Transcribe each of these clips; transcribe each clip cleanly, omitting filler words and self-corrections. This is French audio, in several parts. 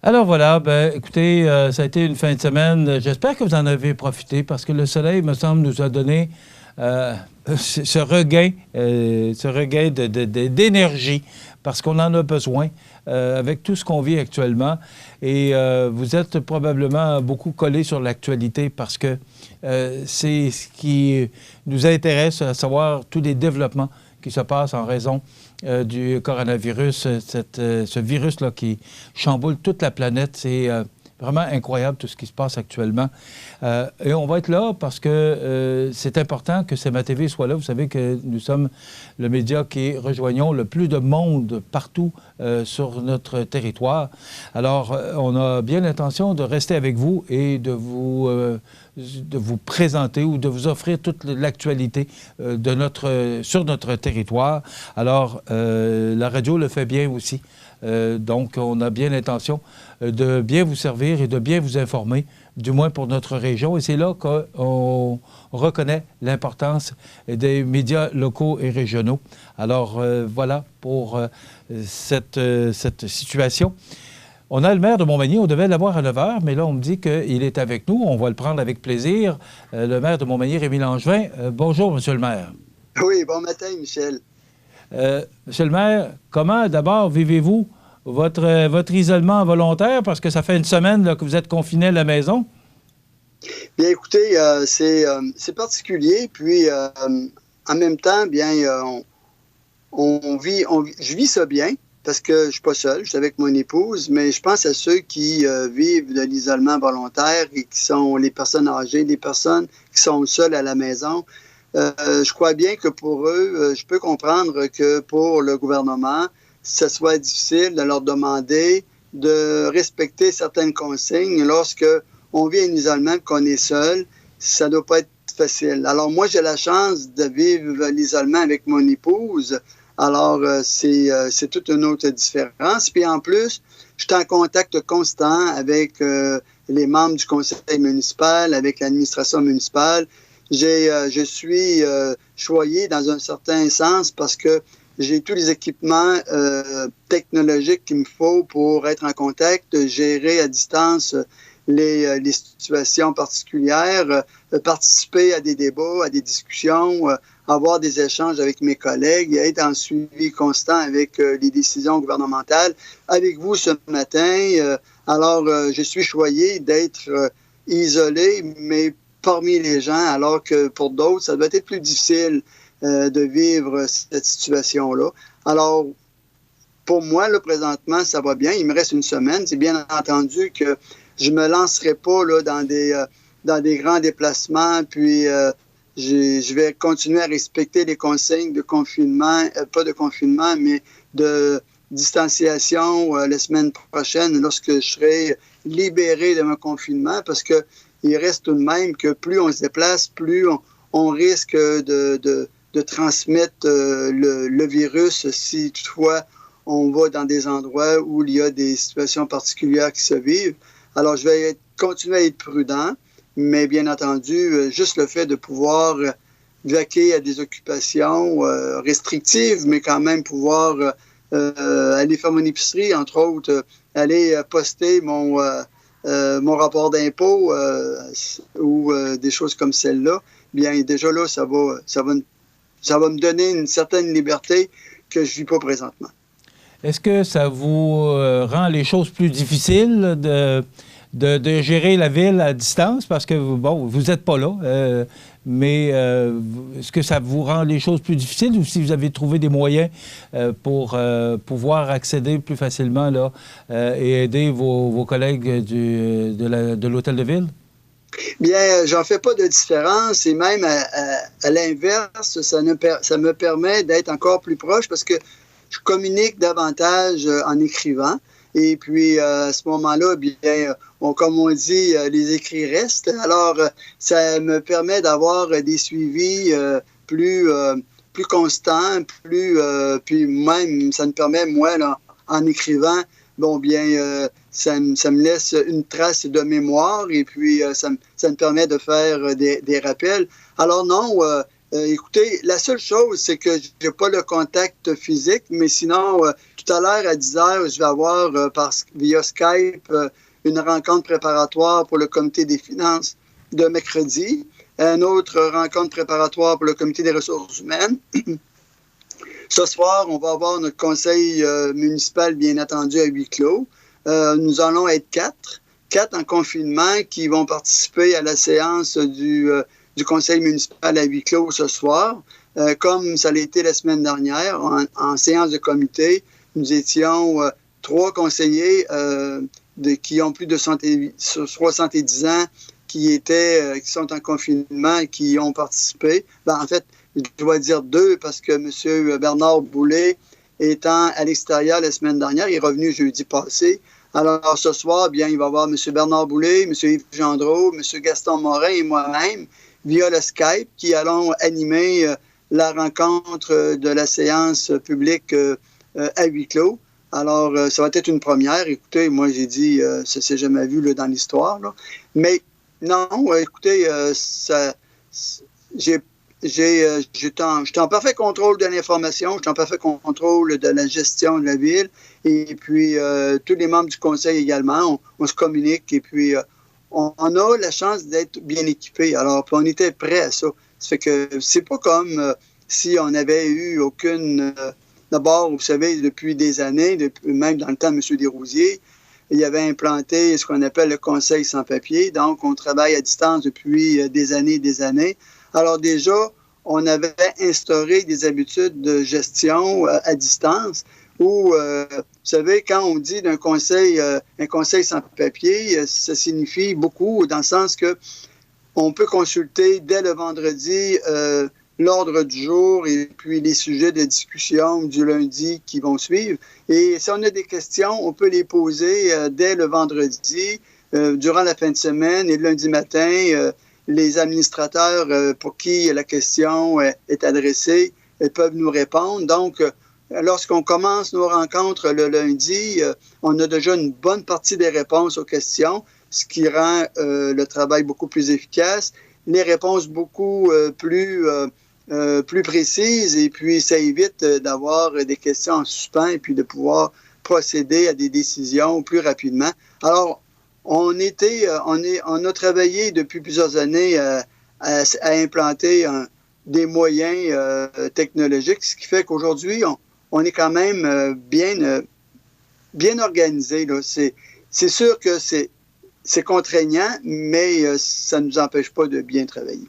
Alors voilà, ben, écoutez, ça a été une fin de semaine. J'espère que vous en avez profité parce que le soleil, me semble, nous a donné ce regain, d'énergie parce qu'on en a besoin avec tout ce qu'on vit actuellement. Et vous êtes probablement beaucoup collés sur l'actualité parce que c'est ce qui nous intéresse, à savoir tous les développements qui se passent en raison du coronavirus, ce virus-là qui chamboule toute la planète. C'est vraiment incroyable tout ce qui se passe actuellement. Et on va être là parce que c'est important que CMA-TV soit là. Vous savez que nous sommes le média qui rejoignons le plus de monde partout sur notre territoire. Alors, on a bien l'intention de rester avec vous et de vous présenter ou de vous offrir toute l'actualité sur notre territoire. Alors, la radio le fait bien aussi. Donc, on a bien l'intention de bien vous servir et de bien vous informer, du moins pour notre région. Et c'est là qu'on reconnaît l'importance des médias locaux et régionaux. Alors, voilà pour cette situation. On a le maire de Montmagny, on devait l'avoir à 9 h, mais là, on me dit qu'il est avec nous. On va le prendre avec plaisir. Le maire de Montmagny, Rémi Langevin. Bonjour, Monsieur le maire. Oui, bon matin, Michel. Monsieur le maire, comment d'abord vivez-vous votre isolement volontaire? Parce que ça fait une semaine là, que vous êtes confiné à la maison. Bien, écoutez, c'est particulier. Puis, en même temps, bien, je vis ça bien. Parce que je ne suis pas seul, je suis avec mon épouse, mais je pense à ceux qui vivent de l'isolement volontaire et qui sont les personnes âgées, les personnes qui sont seules à la maison. Je crois bien que pour eux, je peux comprendre que pour le gouvernement, ce soit difficile de leur demander de respecter certaines consignes lorsque on vit un isolement, qu'on est seul, ça ne doit pas être facile. Alors moi, j'ai la chance de vivre l'isolement avec mon épouse. Alors, c'est toute une autre différence. Puis en plus, je suis en contact constant avec les membres du conseil municipal, avec l'administration municipale. Je suis choyé dans un certain sens parce que j'ai tous les équipements technologiques qu'il me faut pour être en contact, gérer à distance les situations particulières, participer à des débats, à des discussions, avoir des échanges avec mes collègues, être en suivi constant avec les décisions gouvernementales. Avec vous ce matin, alors je suis choyé d'être isolé, mais parmi les gens, alors que pour d'autres, ça doit être plus difficile de vivre cette situation-là. Alors, pour moi, là, présentement, ça va bien. Il me reste une semaine. C'est bien entendu que je ne me lancerai pas là, dans des grands déplacements, puis je vais continuer à respecter les consignes de confinement, pas de confinement, mais de distanciation la semaine prochaine, lorsque je serai libéré de mon confinement, parce que il reste tout de même que plus on se déplace, plus on risque de transmettre le virus si toutefois on va dans des endroits où il y a des situations particulières qui se vivent. Alors, je vais continuer à être prudent, mais bien entendu, juste le fait de pouvoir vaquer à des occupations restrictives, mais quand même pouvoir aller faire mon épicerie, entre autres, aller poster mon rapport d'impôt ou des choses comme celle-là, bien déjà là, ça va me donner une certaine liberté que je ne vis pas présentement. Est-ce que ça vous rend les choses plus difficiles de gérer la ville à distance? Parce que, bon, vous n'êtes pas là, mais est-ce que ça vous rend les choses plus difficiles ou si vous avez trouvé des moyens pour pouvoir accéder plus facilement là, et aider vos collègues de l'hôtel de ville? Bien, j'en fais pas de différence et même à l'inverse, ça me permet d'être encore plus proche parce que je communique davantage en écrivant. Et puis, à ce moment-là, bien, comme on dit, les écrits restent. Alors, ça me permet d'avoir des suivis plus constants, puis même, ça me permet, moi, là, en écrivant, bon, bien, ça me laisse une trace de mémoire et puis ça me permet de faire des rappels. Alors non, écoutez, la seule chose, c'est que je n'ai pas le contact physique, mais sinon, tout tout à l'heure, à 10 heures, je vais avoir via Skype une rencontre préparatoire pour le comité des finances de mercredi, une autre rencontre préparatoire pour le comité des ressources humaines. Ce soir, on va avoir notre conseil municipal, bien entendu, à huis clos. Nous allons être quatre en confinement qui vont participer à la séance du conseil municipal à huis clos ce soir. Comme ça l'a été la semaine dernière, en séance de comité, nous étions 3 conseillers qui ont plus de 70 ans, qui sont en confinement et qui ont participé. En fait, je dois dire 2 parce que M. Bernard Boulay, étant à l'extérieur la semaine dernière, il est revenu jeudi passé. Alors, ce soir, bien, il va y avoir M. Bernard Boulay, M. Yves Gendreau, M. Gaston Morin et moi-même, via le Skype, qui allons animer la rencontre de la séance publique à huis clos. Alors, ça va être une première. Écoutez, moi, j'ai dit, ça ne s'est jamais vu là, dans l'histoire. Là. Mais non, écoutez, je suis en parfait contrôle de l'information, je suis en parfait contrôle de la gestion de la ville. Et puis, tous les membres du conseil également, on se communique et puis on a la chance d'être bien équipés. Alors, puis on était prêts à ça. Ça fait que c'est pas comme si on n'avait eu aucune... D'abord, vous savez, depuis des années, même dans le temps de M. Desrosiers, il avait implanté ce qu'on appelle le conseil sans papier. Donc, on travaille à distance depuis des années et des années. Alors déjà, on avait instauré des habitudes de gestion à distance où, vous savez, quand on dit d'un conseil, un conseil sans papier, ça signifie beaucoup dans le sens que on peut consulter dès le vendredi l'ordre du jour et puis les sujets de discussion du lundi qui vont suivre. Et si on a des questions, on peut les poser dès le vendredi, durant la fin de semaine et le lundi matin. Les administrateurs pour qui la question est adressée peuvent nous répondre. Donc, lorsqu'on commence nos rencontres le lundi, on a déjà une bonne partie des réponses aux questions, ce qui rend le travail beaucoup plus efficace, les réponses beaucoup plus précises, et puis ça évite d'avoir des questions en suspens et puis de pouvoir procéder à des décisions plus rapidement. Alors, on a travaillé depuis plusieurs années à implanter des moyens technologiques, ce qui fait qu'aujourd'hui, on est quand même bien organisé. Là. C'est sûr que c'est contraignant, mais ça ne nous empêche pas de bien travailler.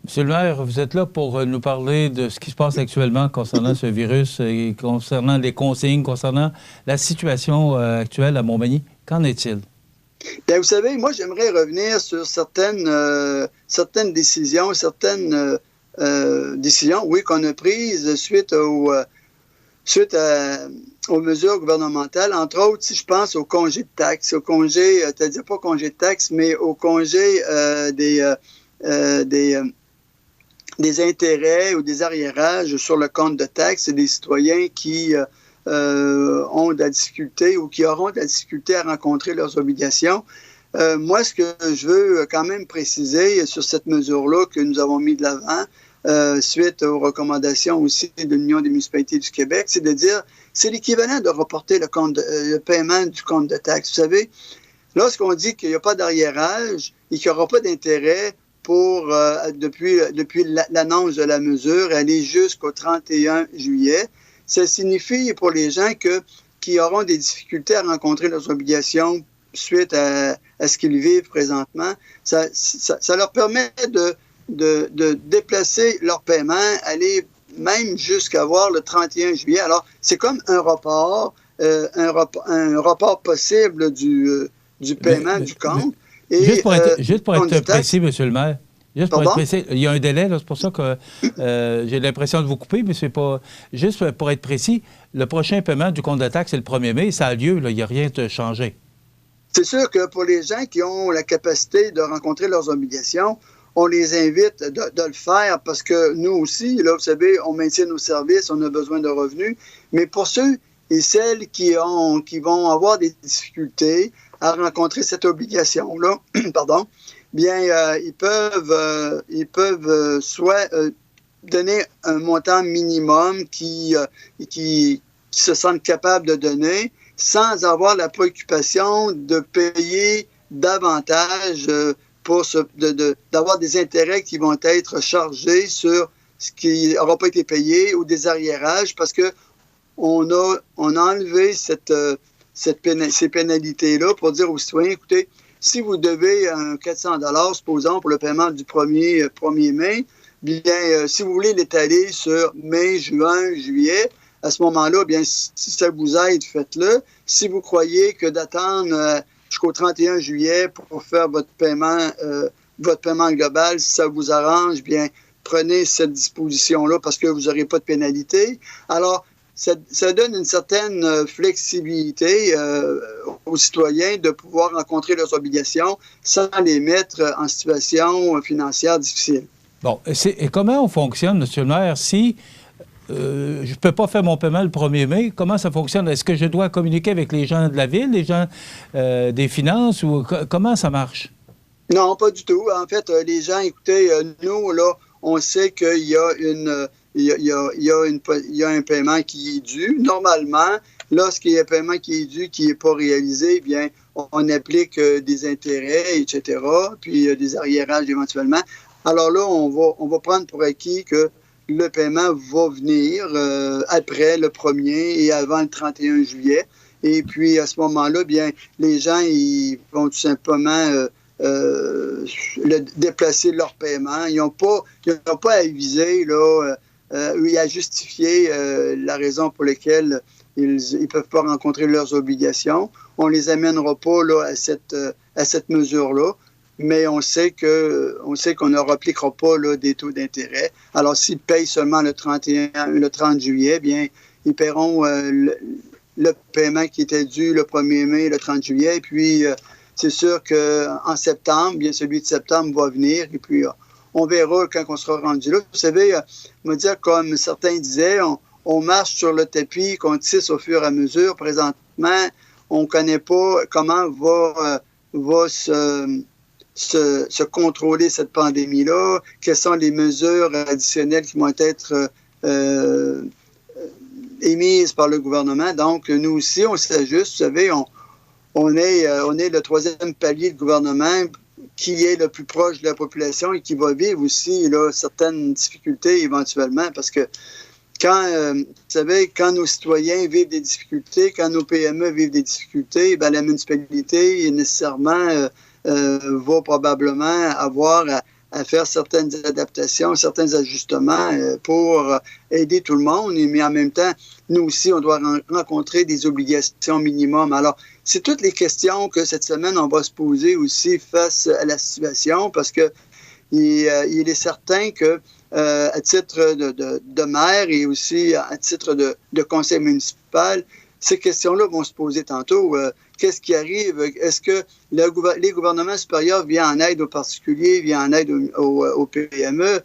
Monsieur le maire, vous êtes là pour nous parler de ce qui se passe actuellement concernant ce virus et concernant les consignes, concernant la situation actuelle à Montmagny. Qu'en est-il? Bien, vous savez, moi, j'aimerais revenir sur certaines décisions, oui, qu'on a prises suite aux mesures gouvernementales. Entre autres, si je pense au congé de taxes, au congé, c'est-à-dire pas congé de taxes, mais au congé des intérêts ou des arriérages sur le compte de taxes des citoyens qui ont de la difficulté ou qui auront de la difficulté à rencontrer leurs obligations. Moi, ce que je veux quand même préciser sur cette mesure-là que nous avons mis de l'avant, suite aux recommandations aussi de l'Union des municipalités du Québec, c'est de dire, c'est l'équivalent de reporter le paiement du compte de taxes. Vous savez, lorsqu'on dit qu'il n'y a pas d'arriérage et qu'il n'y aura pas d'intérêt pour, depuis l'annonce de la mesure, aller jusqu'au 31 juillet, ça signifie pour les gens qui auront des difficultés à rencontrer leurs obligations suite à ce qu'ils vivent présentement, ça leur permet de déplacer leur paiement, aller même jusqu'à voir le 31 juillet. Alors, c'est comme un report possible du paiement du compte. Et, juste pour être précis, monsieur le maire, juste pour être précis, il y a un délai, là, c'est pour ça que j'ai l'impression de vous couper, mais c'est pas... Juste pour être précis, le prochain paiement du compte de taxe, c'est le 1er mai, ça a lieu, là, il n'y a rien de changé. C'est sûr que pour les gens qui ont la capacité de rencontrer leurs obligations, on les invite de le faire parce que nous aussi, là, vous savez, on maintient nos services, on a besoin de revenus, mais pour ceux et celles qui vont avoir des difficultés à rencontrer cette obligation-là, pardon, bien, ils peuvent soit donner un montant minimum qui qui se sentent capables de donner sans avoir la préoccupation de payer davantage d'avoir des intérêts qui vont être chargés sur ce qui n'aura pas été payé ou des arriérages parce que on a enlevé ces pénalités-là pour dire aux citoyens, écoutez, si vous devez 400 $, supposons, pour le paiement du 1er mai, bien, si vous voulez l'étaler sur mai, juin, juillet, à ce moment-là, bien, si ça vous aide, faites-le. Si vous croyez que d'attendre jusqu'au 31 juillet pour faire votre paiement global, si ça vous arrange, bien, prenez cette disposition-là parce que vous n'aurez pas de pénalité. Alors, ça donne une certaine flexibilité aux citoyens de pouvoir rencontrer leurs obligations sans les mettre en situation financière difficile. Bon, et comment on fonctionne, M. le maire, si je ne peux pas faire mon paiement le 1er mai, comment ça fonctionne? Est-ce que je dois communiquer avec les gens de la ville, les gens des finances, ou comment ça marche? Non, pas du tout. En fait, les gens, écoutez, nous, là, on sait qu'il y a il y a un paiement qui est dû. Normalement, lorsqu'il y a un paiement qui est dû, qui n'est pas réalisé, bien, on applique des intérêts, etc., puis des arriérages éventuellement. Alors là, on va prendre pour acquis que le paiement va venir après le 1er et avant le 31 juillet. Et puis, à ce moment-là, bien, les gens, ils vont tout simplement déplacer leur paiement. Ils n'ont pas à aviser, là, à justifier la raison pour laquelle ils ne peuvent pas rencontrer leurs obligations. On ne les amènera pas là, à cette mesure-là, mais on sait qu'on ne répliquera pas là, des taux d'intérêt. Alors, s'ils payent seulement le 30 juillet, bien, ils paieront le paiement qui était dû le 1er mai, le 30 juillet, et puis c'est sûr qu'en septembre, bien, celui de septembre va venir, et puis on verra quand on sera rendu là. Vous savez, on va dire, comme certains disaient, on marche sur le tapis qu'on tisse au fur et à mesure. Présentement, on ne connaît pas comment va se contrôler cette pandémie-là, quelles sont les mesures additionnelles qui vont être émises par le gouvernement. Donc, nous aussi, on s'ajuste. Vous savez, on est le 3e palier de gouvernement qui est le plus proche de la population et qui va vivre aussi là, certaines difficultés éventuellement parce que vous savez, quand nos citoyens vivent des difficultés, quand nos PME vivent des difficultés, bien, la municipalité nécessairement va probablement avoir à faire certaines adaptations, certains ajustements pour aider tout le monde, mais en même temps, nous aussi, on doit rencontrer des obligations minimum. Alors, c'est toutes les questions que cette semaine, on va se poser aussi face à la situation parce que il est certain que à titre de maire et aussi à titre de conseil municipal, ces questions-là vont se poser tantôt. Qu'est-ce qui arrive? Est-ce que les gouvernements supérieurs viennent en aide aux particuliers, viennent en aide aux PME?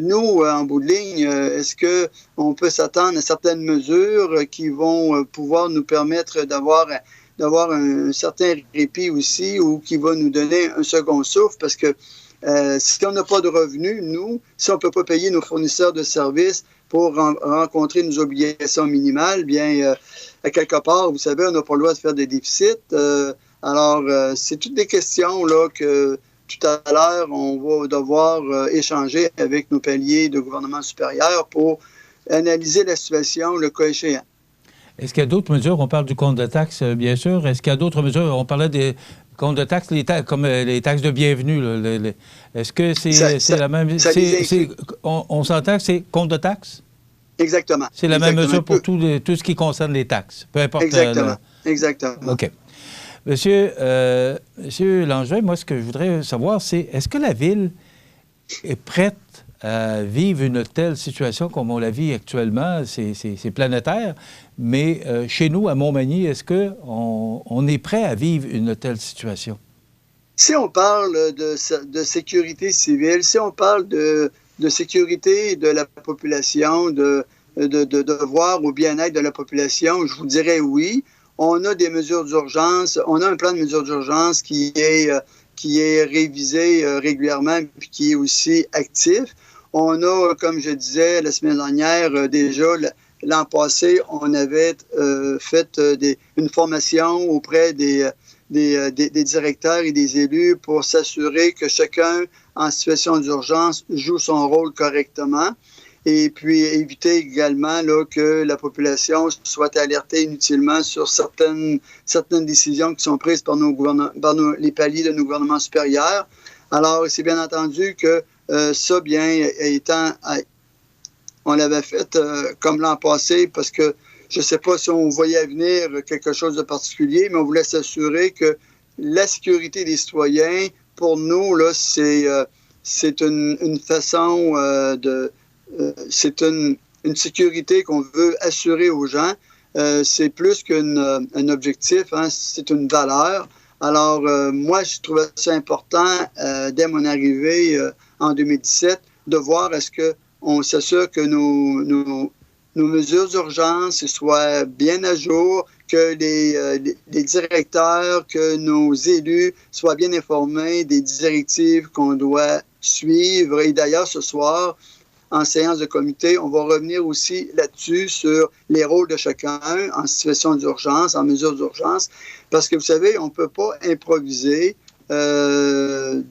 Nous, en bout de ligne, est-ce qu'on peut s'attendre à certaines mesures qui vont pouvoir nous permettre d'avoir un certain répit aussi ou qui va nous donner un second souffle? Parce que si on n'a pas de revenus, nous, si on ne peut pas payer nos fournisseurs de services pour rencontrer nos obligations minimales, bien, à quelque part, vous savez, on n'a pas le droit de faire des déficits. Alors, c'est toutes des questions là, que tout à l'heure, on va devoir échanger avec nos paliers de gouvernement supérieur pour analyser la situation, le cas échéant. Est-ce qu'il y a d'autres mesures? On parle du compte de taxes, bien sûr. Est-ce qu'il y a d'autres mesures? On parlait des comptes de taxes, comme les taxes de bienvenue. Là, est-ce que c'est la même... On s'entend que c'est compte de taxes? Exactement. C'est la même mesure pour tout ce qui concerne les taxes, peu importe. Exactement. Exactement. OK. Monsieur Langevin, moi, ce que je voudrais savoir, c'est est-ce que la Ville est prête à vivre une telle situation comme on la vit actuellement? C'est planétaire, mais chez nous, à Montmagny, est-ce qu'on est prêt à vivre une telle situation? Si on parle de sécurité civile, si on parle de sécurité de la population, de devoir au bien-être de la population, je vous dirais oui. On a des mesures d'urgence, on a un plan de mesures d'urgence qui est révisé régulièrement et qui est aussi actif. On a, comme je disais la semaine dernière, déjà l'an passé, on avait fait une formation auprès des directeurs et des élus pour s'assurer que chacun, en situation d'urgence, joue son rôle correctement. Et puis éviter également là, que la population soit alertée inutilement sur certaines décisions qui sont prises par les paliers de nos gouvernements supérieurs. Alors, c'est bien entendu que ça, bien étant, on l'avait fait comme l'an passé, parce que je ne sais pas si on voyait à venir quelque chose de particulier, mais on voulait s'assurer que la sécurité des citoyens, pour nous, là, c'est une façon c'est une sécurité qu'on veut assurer aux gens. C'est plus qu'un objectif, hein, c'est une valeur. Alors, moi, je trouvais ça important, dès mon arrivée en 2017, de voir est-ce qu'on s'assure que nos mesures d'urgence soient bien à jour, que les directeurs, que nos élus soient bien informés des directives qu'on doit suivre. Et d'ailleurs, ce soir, en séance de comité, on va revenir aussi là-dessus sur les rôles de chacun en situation d'urgence, en mesure d'urgence, parce que vous savez, on ne peut pas improviser de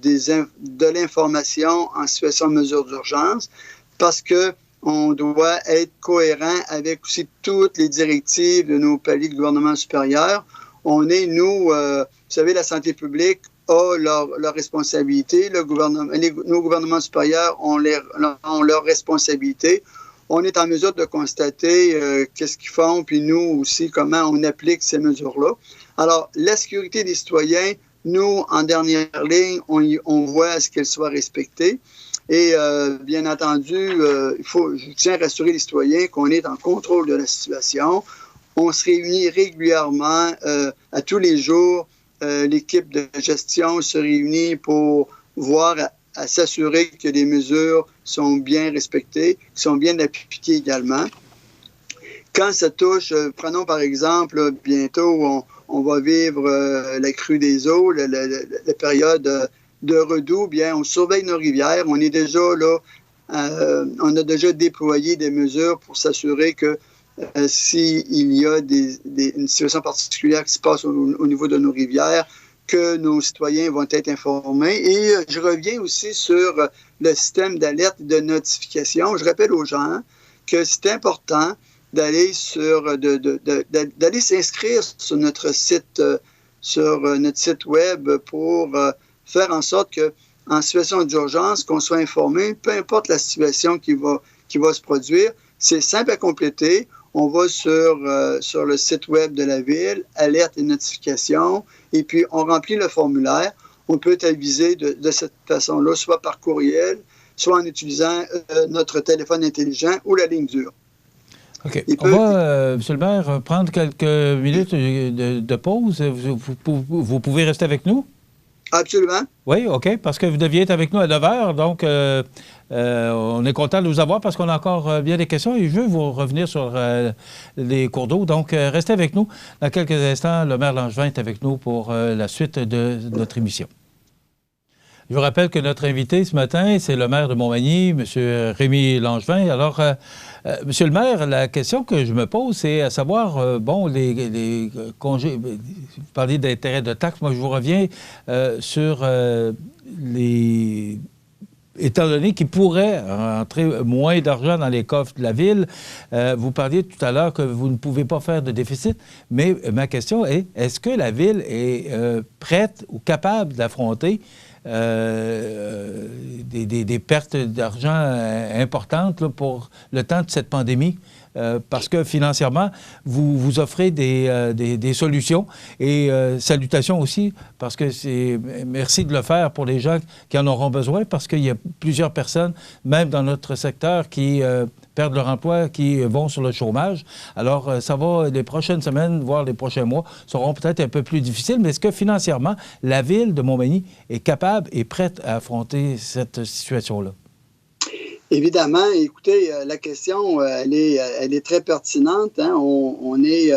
l'information en situation de mesure d'urgence, parce qu'on doit être cohérent avec aussi toutes les directives de nos paliers de gouvernement supérieur. On est, nous, vous savez, la santé publique a leur responsabilité. Nos gouvernements supérieurs ont leur responsabilité. On est en mesure de constater qu'est-ce qu'ils font, puis nous aussi, comment on applique ces mesures-là. Alors, la sécurité des citoyens, nous, en dernière ligne, on voit à ce qu'elle soit respectée. Et bien entendu, je tiens à rassurer les citoyens qu'on est en contrôle de la situation. On se réunit régulièrement, à tous les jours. L'équipe de gestion se réunit pour voir à s'assurer que les mesures sont bien respectées, sont bien appliquées également. Quand ça touche, prenons par exemple, bientôt, on va vivre la crue des eaux, la période de redoux, bien, on surveille nos rivières. On est déjà là, on a déjà déployé des mesures pour s'assurer que s'il y a une situation particulière qui se passe au niveau de nos rivières, que nos citoyens vont être informés. Et je reviens aussi sur le système d'alerte et de notification. Je rappelle aux gens que c'est important d'aller d'aller s'inscrire sur notre site web pour faire en sorte que, en situation d'urgence, qu'on soit informé, peu importe la situation qui va se produire. C'est simple à compléter. On va sur le site web de la Ville, alerte et notification, et puis on remplit le formulaire. On peut être avisé de cette façon-là, soit par courriel, soit en utilisant notre téléphone intelligent ou la ligne dure. OK. On va, M. le maire, prendre quelques minutes de pause. Vous pouvez rester avec nous? Absolument. Oui, OK, parce que vous deviez être avec nous à 9 h, donc on est content de vous avoir parce qu'on a encore bien des questions et je veux vous revenir sur les cours d'eau. Donc, restez avec nous. Dans quelques instants, le maire Langevin est avec nous pour la suite de notre émission. Je vous rappelle que notre invité ce matin, c'est le maire de Montmagny, M. Rémi Langevin. Alors, Monsieur le maire, la question que je me pose, c'est à savoir, bon, les congés, vous parlez d'intérêt de taxes, moi je vous reviens sur les... Étant donné qu'il pourrait rentrer moins d'argent dans les coffres de la Ville, vous parliez tout à l'heure que vous ne pouvez pas faire de déficit, mais ma question est, est-ce que la Ville est prête ou capable d'affronter des pertes d'argent importantes là, pour le temps de cette pandémie? Parce que financièrement, vous offrez des solutions et salutations aussi, parce que merci de le faire pour les gens qui en auront besoin, parce qu'il y a plusieurs personnes, même dans notre secteur, qui perdent leur emploi, qui vont sur le chômage. Alors, ça va, les prochaines semaines, voire les prochains mois, seront peut-être un peu plus difficiles, mais est-ce que financièrement, la Ville de Montmagny est capable et prête à affronter cette situation-là? Évidemment, écoutez, la question, elle est très pertinente. Hein? On est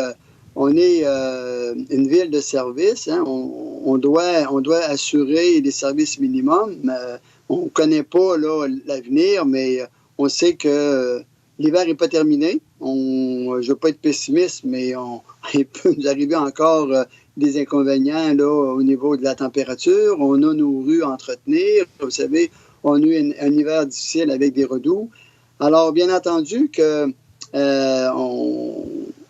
une ville de service. Hein? On doit assurer des services minimums. On ne connaît pas là, l'avenir, mais on sait que l'hiver n'est pas terminé. Je ne veux pas être pessimiste, mais il peut nous arriver encore des inconvénients là, au niveau de la température. On a nos rues à entretenir. Vous savez, on a eu un hiver difficile avec des redoux. Alors, bien entendu que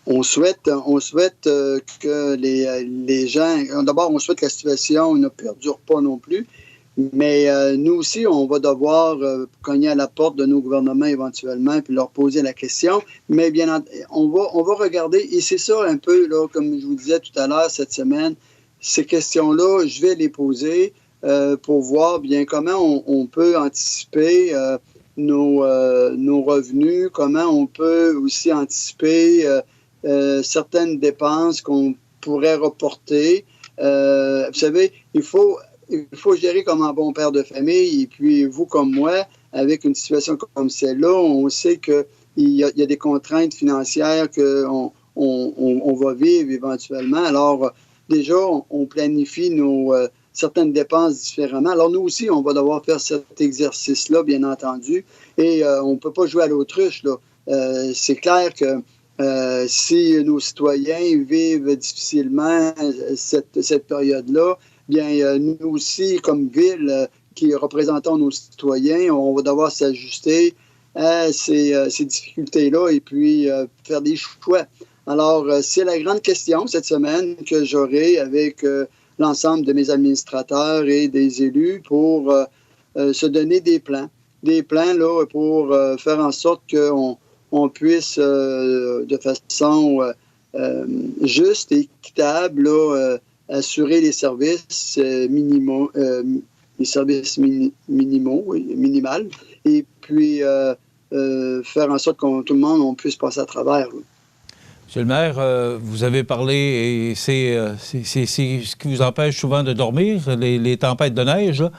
on souhaite que les gens... D'abord, on souhaite que la situation ne perdure pas non plus. Mais nous aussi, on va devoir cogner à la porte de nos gouvernements éventuellement puis leur poser la question. Mais bien, on va regarder, et c'est ça un peu, là, comme je vous disais tout à l'heure cette semaine, ces questions-là, je vais les poser pour voir bien comment on peut anticiper nos revenus, comment on peut aussi anticiper certaines dépenses qu'on pourrait reporter. Vous savez, il faut gérer comme un bon père de famille. Et puis, vous comme moi, avec une situation comme celle-là, on sait qu'il y a des contraintes financières qu'on va vivre éventuellement. Alors, déjà, on planifie certaines dépenses différemment. Alors, nous aussi, on va devoir faire cet exercice-là, bien entendu. Et on ne peut pas jouer à l'autruche, là. C'est clair que si nos citoyens vivent difficilement cette période-là, bien, nous aussi, comme ville qui représentons nos citoyens, on va devoir s'ajuster à ces difficultés-là et puis faire des choix. Alors, c'est la grande question cette semaine que j'aurai avec l'ensemble de mes administrateurs et des élus pour se donner des plans là, pour faire en sorte qu'on puisse, de façon juste et équitable, là, assurer les services minimaux, minimales, et puis faire en sorte que tout le monde on puisse passer à travers. Là. Monsieur le maire, vous avez parlé, et c'est ce qui vous empêche souvent de dormir, les tempêtes de neige, là.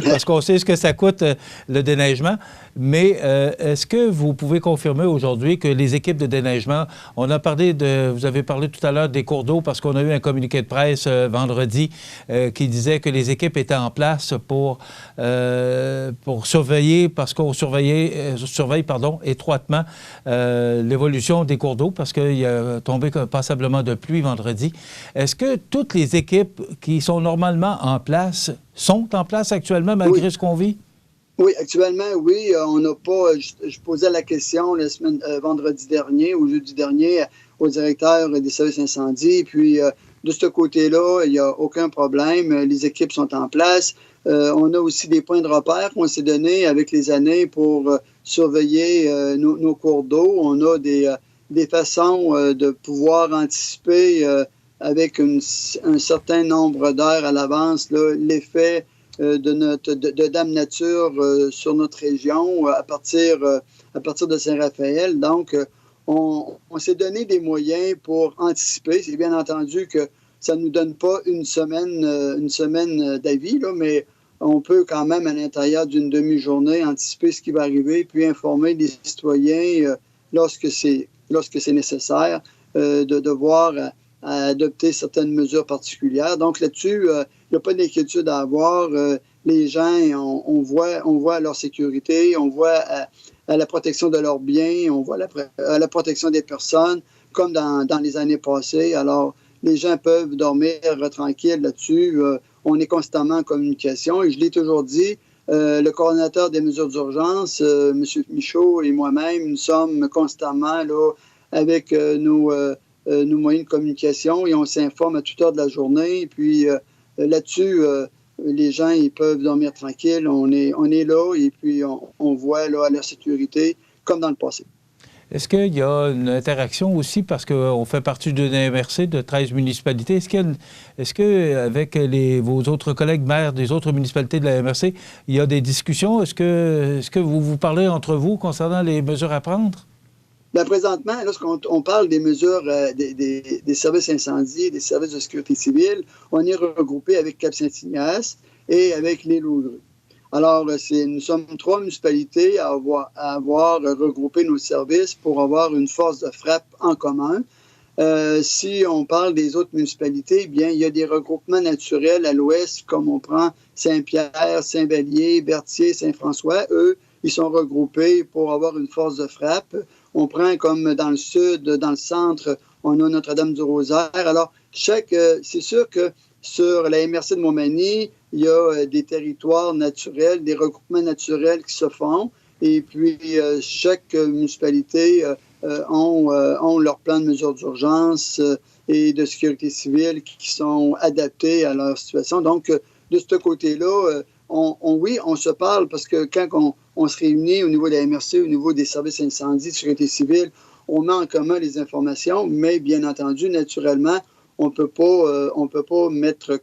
Parce qu'on sait ce que ça coûte, le déneigement. Mais est-ce que vous pouvez confirmer aujourd'hui que les équipes de déneigement, vous avez parlé tout à l'heure des cours d'eau, parce qu'on a eu un communiqué de presse vendredi qui disait que les équipes étaient en place pour surveiller, parce qu'on surveille étroitement l'évolution des cours d'eau, parce qu'il y a tombé passablement de pluie vendredi. Est-ce que toutes les équipes qui sont normalement en place sont en place actuellement, malgré ce qu'on vit? Oui, actuellement, oui. On n'a pas... Je posais la question vendredi dernier ou jeudi dernier au directeur des services incendies. Et puis, de ce côté-là, il n'y a aucun problème. Les équipes sont en place. On a aussi des points de repère qu'on s'est donnés avec les années pour surveiller nos cours d'eau. On a des façons de pouvoir anticiper avec un certain nombre d'heures à l'avance l'effet de Dame Nature sur notre région à partir de Saint-Raphaël. Donc, on s'est donné des moyens pour anticiper. C'est bien entendu que ça ne nous donne pas une semaine d'avis, là, mais on peut quand même, à l'intérieur d'une demi-journée, anticiper ce qui va arriver, puis informer les citoyens lorsque c'est nécessaire de devoir adopter certaines mesures particulières. Donc là-dessus, il n'y a pas d'inquiétude à avoir. Les gens, on voit leur sécurité, on voit à la protection de leurs biens, on voit à la protection des personnes, comme dans les années passées. Alors, les gens peuvent dormir tranquilles là-dessus. On est constamment en communication. Et je l'ai toujours dit, le coordonnateur des mesures d'urgence, M. Michaud et moi-même, nous sommes constamment là, avec nos moyens de communication et on s'informe à toute heure de la journée. Et puis là-dessus, les gens ils peuvent dormir tranquilles. On est là et puis on voit là, à leur sécurité comme dans le passé. Est-ce qu'il y a une interaction aussi, parce qu'on fait partie d'une MRC de 13 municipalités, est-ce qu'avec vos autres collègues maires des autres municipalités de la MRC, il y a des discussions? Est-ce que vous parlez entre vous concernant les mesures à prendre? Bien, présentement, lorsqu'on parle des mesures des services incendies, des services de sécurité civile, on est regroupé avec Cap-Saint-Ignace et avec l'île aux Grues. Alors, nous sommes 3 municipalités à avoir regroupé nos services pour avoir une force de frappe en commun. Si on parle des autres municipalités, bien, il y a des regroupements naturels à l'ouest, comme on prend Saint-Pierre, Saint-Vallier, Berthier, Saint-François. Eux, ils sont regroupés pour avoir une force de frappe. On prend comme dans le sud, dans le centre, on a Notre-Dame-du-Rosaire. Alors, c'est sûr que sur la MRC de Montmagny, il y a des territoires naturels, des regroupements naturels qui se font. Et puis, chaque municipalité ont leur plan de mesures d'urgence et de sécurité civile qui sont adaptés à leur situation. Donc, de ce côté-là, oui, on se parle parce que quand on se réunit au niveau de la MRC, au niveau des services incendie, de sécurité civile, on met en commun les informations, mais bien entendu, naturellement, on peut pas mettre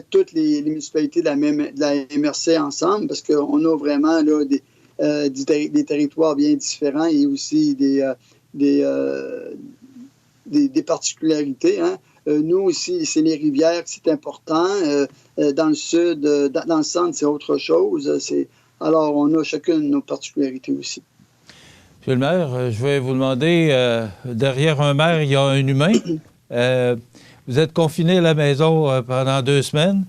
toutes les municipalités de la MRC ensemble parce qu'on a vraiment là, des territoires bien différents et aussi des particularités. Hein. Nous aussi, c'est les rivières, c'est important. Dans le sud, dans le centre, c'est autre chose. Alors, on a chacune nos particularités aussi. Monsieur le maire, je vais vous demander, derrière un maire, il y a un humain. Vous êtes confiné à la maison pendant 2 semaines.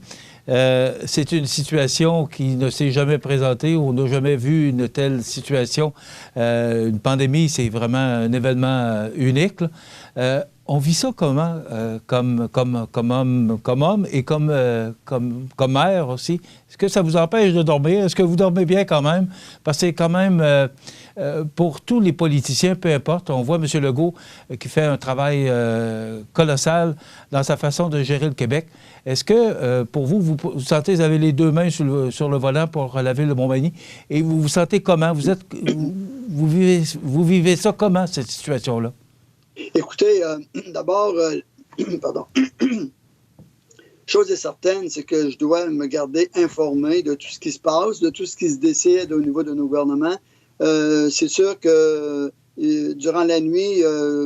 C'est une situation qui ne s'est jamais présentée. On n'a jamais vu une telle situation. Une pandémie, c'est vraiment un événement unique. On vit ça comment, comme homme et comme mère aussi? Est-ce que ça vous empêche de dormir? Est-ce que vous dormez bien quand même? Parce que c'est quand même, pour tous les politiciens, peu importe, on voit M. Legault qui fait un travail colossal dans sa façon de gérer le Québec. Est-ce que, pour vous, vous sentez, vous avez les 2 mains sur le volant pour la ville de Montmagny, et vous vous sentez comment? Vous vivez ça comment, cette situation-là? Écoutez, d'abord, pardon. Chose est certaine, c'est que je dois me garder informé de tout ce qui se passe, de tout ce qui se décide au niveau de nos gouvernements. C'est sûr que durant la nuit,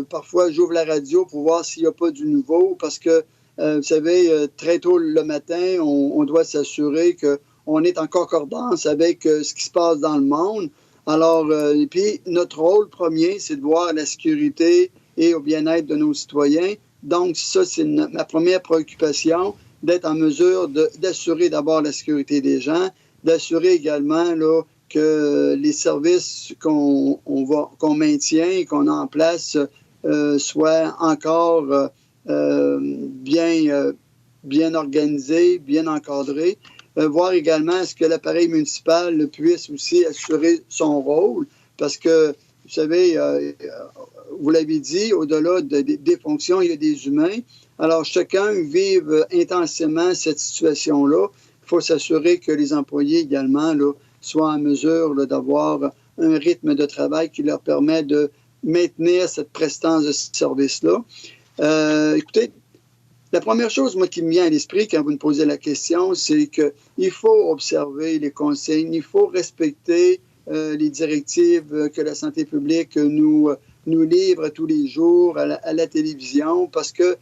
parfois, j'ouvre la radio pour voir s'il n'y a pas du nouveau, parce que, vous savez, très tôt le matin, on doit s'assurer qu'on est en concordance avec ce qui se passe dans le monde. Alors, et puis, notre rôle premier, c'est de voir la sécurité et au bien-être de nos citoyens. Donc, ça, c'est ma première préoccupation, d'être en mesure d'assurer d'abord la sécurité des gens, d'assurer également là, que les services qu'on maintient et qu'on a en place soient encore bien organisés, bien encadrés. Voir également est-ce que l'appareil municipal puisse aussi assurer son rôle, parce que, vous savez, vous l'avez dit, au-delà des fonctions, il y a des humains. Alors, chacun vive intensément cette situation-là. Il faut s'assurer que les employés également là, soient en mesure là, d'avoir un rythme de travail qui leur permet de maintenir cette prestance de service-là. Écoutez, la première chose, moi, qui me vient à l'esprit quand vous me posez la question, c'est qu'il faut observer les consignes, il faut respecter les directives que la santé publique nous livre tous les jours à la télévision, parce que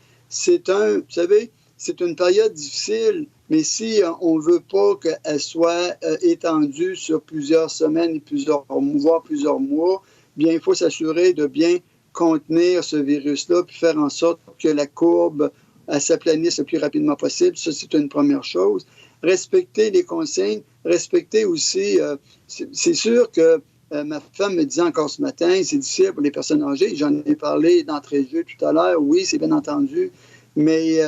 vous savez, c'est une période difficile, mais si on ne veut pas qu'elle soit étendue sur plusieurs semaines et voire plusieurs mois, bien, il faut s'assurer de bien contenir ce virus-là, puis faire en sorte que la courbe s'aplanisse le plus rapidement possible. Ça, c'est une première chose. Respecter les consignes, respecter aussi, c'est sûr que ma femme me disait encore ce matin, c'est difficile pour les personnes âgées. J'en ai parlé d'entrée de jeu tout à l'heure. Oui, c'est bien entendu. Mais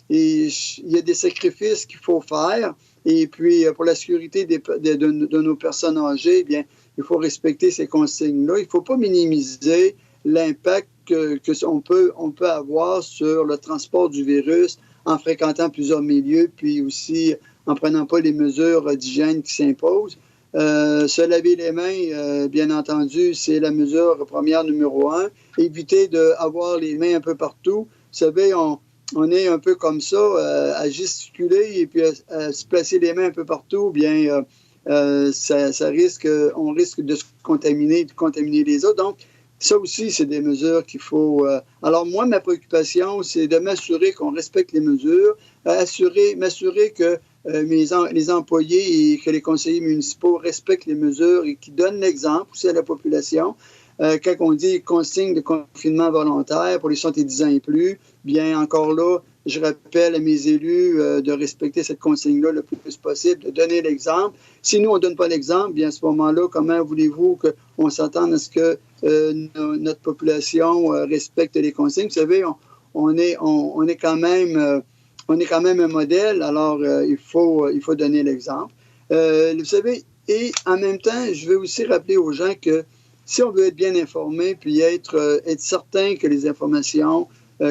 il y a des sacrifices qu'il faut faire. Et puis, pour la sécurité de nos personnes âgées, bien, il faut respecter ces consignes-là. Il ne faut pas minimiser l'impact qu'on peut avoir sur le transport du virus en fréquentant plusieurs milieux, puis aussi en ne prenant pas les mesures d'hygiène qui s'imposent. Se laver les mains, bien entendu, c'est la mesure première numéro 1. Éviter d'avoir les mains un peu partout. Vous savez, on est un peu comme ça, à gesticuler et puis à se placer les mains un peu partout. Bien, on risque de se contaminer, de contaminer les autres. Donc, ça aussi, c'est des mesures qu'il faut... Alors, moi, ma préoccupation, c'est de m'assurer qu'on respecte les mesures, m'assurer que les employés et que les conseillers municipaux respectent les mesures et qui donnent l'exemple aussi à la population. Quand on dit consigne de confinement volontaire pour les 70 ans et plus, bien encore là, je rappelle à mes élus de respecter cette consigne-là le plus possible, de donner l'exemple. Si nous, on ne donne pas l'exemple, bien à ce moment-là, comment voulez-vous qu'on s'attende à ce que notre population respecte les consignes? Vous savez, on est quand même un modèle, alors il faut donner l'exemple. Vous savez, et en même temps, je veux aussi rappeler aux gens que si on veut être bien informé, puis être certain que les informations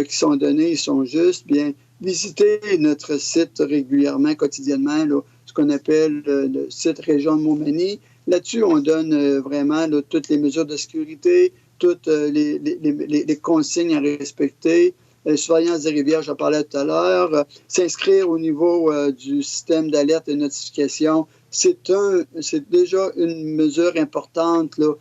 qui sont données sont justes, bien, visitez notre site régulièrement, quotidiennement, là, ce qu'on appelle le site Région de Montmagny. Là-dessus, on donne vraiment là, toutes les mesures de sécurité, toutes les consignes à respecter. Surveillance des rivières, j'en parlais tout à l'heure. S'inscrire au niveau du système d'alerte et de notification, c'est déjà une mesure importante là,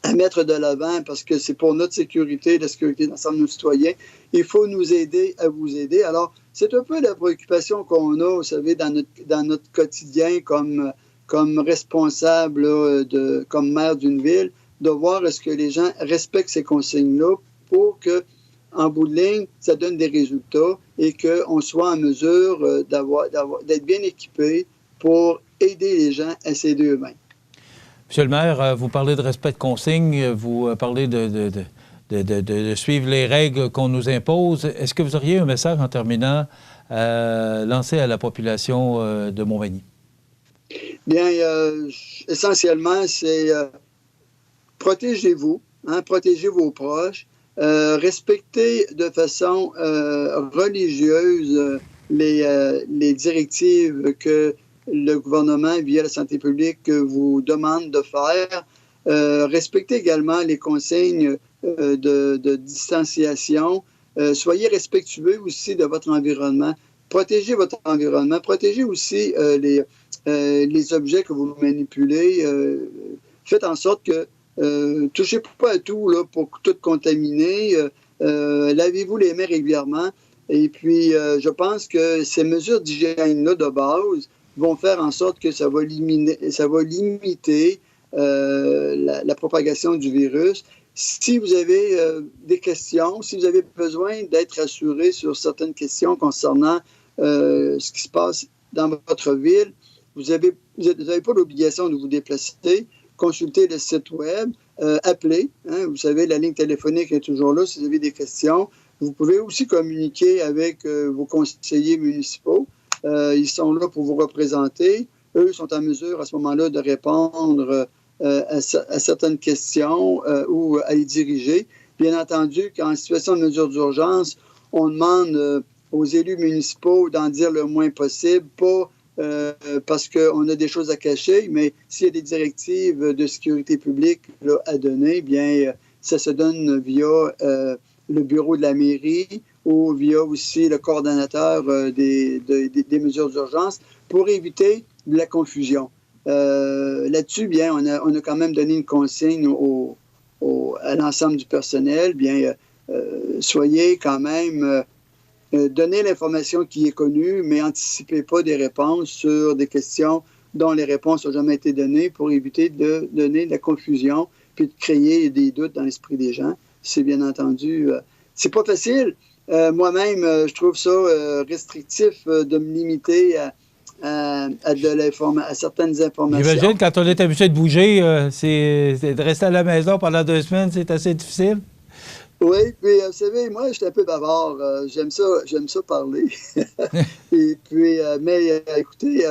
à mettre de l'avant parce que c'est pour notre sécurité, la sécurité de l'ensemble de nos citoyens. Il faut nous aider à vous aider. Alors, c'est un peu la préoccupation qu'on a, vous savez, dans notre quotidien comme responsable, là, comme maire d'une ville, de voir est-ce que les gens respectent ces consignes-là pour que, en bout de ligne, ça donne des résultats et qu'on soit en mesure d'être bien équipé pour aider les gens à s'aider eux-mêmes. Monsieur le maire, vous parlez de respect de consignes, vous parlez de suivre les règles qu'on nous impose. Est-ce que vous auriez un message en terminant lancé à la population de Montmagny? Bien, essentiellement, c'est protégez-vous, protégez vos proches, respectez de façon religieuse les directives que le gouvernement, via la santé publique, vous demande de faire. Respectez également les consignes de distanciation. Soyez respectueux aussi de votre environnement. Protégez votre environnement. Protégez aussi les objets que vous manipulez. Faites en sorte que touchez pas à tout là, pour tout contaminer. Lavez-vous les mains régulièrement. Et puis, je pense que ces mesures d'hygiène-là de base vont faire en sorte que ça va limiter la propagation du virus. Si vous avez des questions, si vous avez besoin d'être rassuré sur certaines questions concernant ce qui se passe dans votre ville, vous n'avez pas l'obligation de vous déplacer. Consultez le site web, appelez. Vous savez, la ligne téléphonique est toujours là si vous avez des questions. Vous pouvez aussi communiquer avec vos conseillers municipaux. Ils sont là pour vous représenter. Eux sont en mesure à ce moment-là de répondre à certaines questions ou à les diriger. Bien entendu, qu'en situation de mesure d'urgence, on demande aux élus municipaux d'en dire le moins possible, pas parce qu'on a des choses à cacher, mais s'il y a des directives de sécurité publique là, à donner, bien, ça se donne via le bureau de la mairie ou via aussi le coordonnateur des mesures d'urgence pour éviter de la confusion. Là-dessus, bien, on a quand même donné une consigne à l'ensemble du personnel. Bien, soyez quand même... donnez l'information qui est connue, mais anticipez pas des réponses sur des questions dont les réponses n'ont jamais été données pour éviter de donner de la confusion puis de créer des doutes dans l'esprit des gens. C'est bien entendu... c'est pas facile. Moi-même, je trouve ça restrictif de me limiter à certaines informations. J'imagine, quand on est habitué de bouger, c'est de rester à la maison pendant 2 semaines, c'est assez difficile. Oui, puis vous savez, moi, je suis un peu bavard. J'aime ça parler. Et puis, mais écoutez,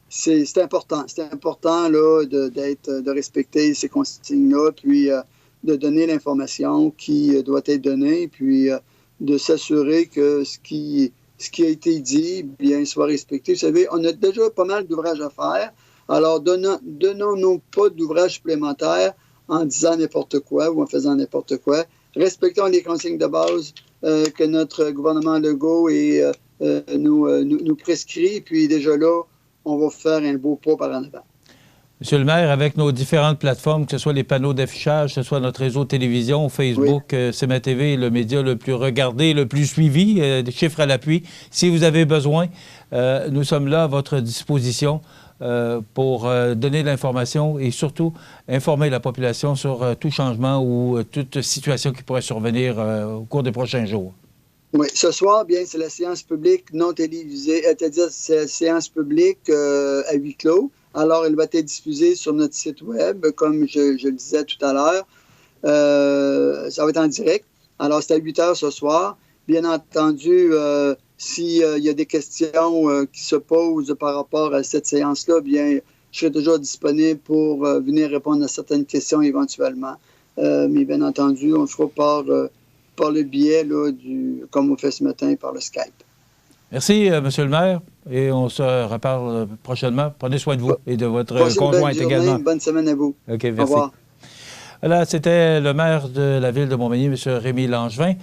c'est important. C'est important là, de respecter ces consignes-là, puis de donner l'information qui doit être donnée, puis de s'assurer que ce qui a été dit, bien, soit respecté. Vous savez, on a déjà pas mal d'ouvrages à faire. Alors, donnons-nous pas d'ouvrages supplémentaires en disant n'importe quoi ou en faisant n'importe quoi. Respectons les consignes de base que notre gouvernement Legault nous prescrit. Puis déjà là, on va faire un beau pas par en avant. Monsieur le maire, avec nos différentes plateformes, que ce soit les panneaux d'affichage, que ce soit notre réseau de télévision, Facebook, oui. CMA-TV, le média le plus regardé, le plus suivi, des chiffres à l'appui. Si vous avez besoin, nous sommes là à votre disposition. pour donner de l'information et surtout informer la population sur tout changement ou toute situation qui pourrait survenir au cours des prochains jours. Oui, ce soir, bien, c'est la séance publique non télévisée, c'est-à-dire c'est la séance publique à huis clos. Alors, elle va être diffusée sur notre site web, comme je le disais tout à l'heure. Ça va être en direct. Alors, c'est à 8 heures ce soir. Bien entendu, s'il y a des questions qui se posent par rapport à cette séance-là, bien, je serai toujours disponible pour venir répondre à certaines questions éventuellement. Mais bien entendu, on le fera par le biais, là, comme on fait ce matin, par le Skype. Merci, Monsieur le maire, et on se reparle prochainement. Prenez soin de vous et de votre conjointe également. Bonne semaine à vous. OK, merci. Au revoir. Voilà, c'était le maire de la ville de Montmagny, M. Rémy Langevin.